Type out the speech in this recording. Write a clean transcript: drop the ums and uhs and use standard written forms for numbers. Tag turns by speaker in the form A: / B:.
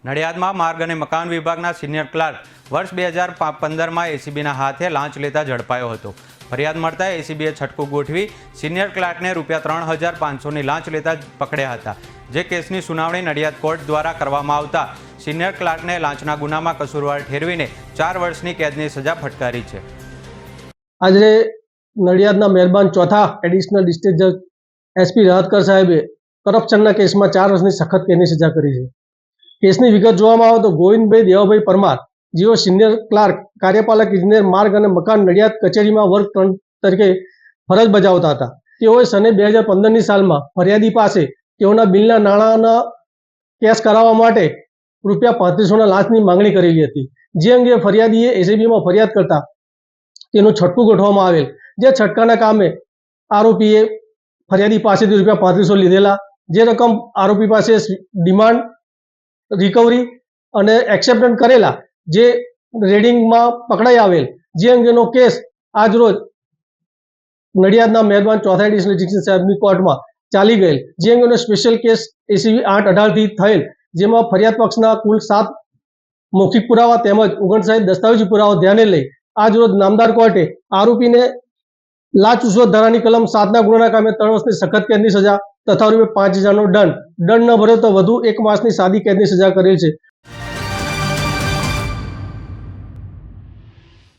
A: નડિયાદમાં માર્ગ અને મકાન વિભાગના સિનિયર ક્લાર્ક વર્ષ 2015માં એસીબીના હાથે લાંચ લેતા ઝડપાયો હતો। ફરિયાદ મળતા એસીબીએ છટકું ગોઠવી સિનિયર ક્લાર્કને ₹3,500ની લાંચ લેતા પકડ્યા હતા। જે કેસની સુનાવણી નડિયાદ કોર્ટ દ્વારા કરવામાં આવતા સિનિયર ક્લાર્કને લાંચના ગુનામાં કસૂરવાર ઠેરવીને 4 વર્ષની કેદની સજા ફટકારી છે।
B: આજે નડિયાદના મહેરબાન ચોથા એડિશનલ ડિસ્ટ્રિક્ટ જજ એસપી રાહતકર સાહેબે કરપ્શનના કેસમાં 4 વર્ષની સખત કેદની સજા કરી છે। કેસની વિગત જોવામાં આવે તો ગોવિંદભાઈ દેવાભાઈ પરમાર જેઓ સિનિયર ક્લાર્ક કાર્યપાલક ઇજનેર માર્ગ અને મકાન નડિયાદ કચેરીમાં વર્ગ 3 તરીકે ફરજ બજાવતા હતા। તેઓએ સને 2015ની સાલમાં ફરિયાદી પાસે તેઓના બિલના નાણાંના કેશ કરાવવા માટે ₹3500ના લાંચની માંગણી કરેલી હતી। જે અંગે ફરિયાદીએ એસીબીમાં ફરિયાદ કરતા તેનું છટકું ગોઠવવામાં આવેલ। જે છટકાના કામે આરોપીએ ફરિયાદી પાસેથી ₹3500 લીધેલા। જે રકમ આરોપી પાસે ડિમાન્ડ રિકવરી અને એક્સેપ્ટન્ટ કરેલા જે રેડિંગમાં પકડાઈ આવેલ। જે અંગેનો કેસ આજ રોજ નડિયાદના મહેરબાન ચોથા એડિશનલ જજ સાહેબની કોર્ટમાં ચાલી ગયેલ। જે અંગેનો સ્પેશિયલ કેસ એસીબી 8/18થી થયેલ, જેમાં ફરિયાદ પક્ષના કુલ 7 મૌખિક પુરાવા તેમજ 59 દસ્તાવેજી પુરાવા ધ્યાને લઈ આજ રોજ નામદાર કોર્ટે આરોપીને લાંચ રૂશ્વત ધારાની કલમ 7ના ગુનાના કામે 3 વર્ષની સખત કેદની સજા તથા ₹5000નો દંડ ન ભરે તો વધુ 1 માસની સાદી કેદની સજા કરેલ છે।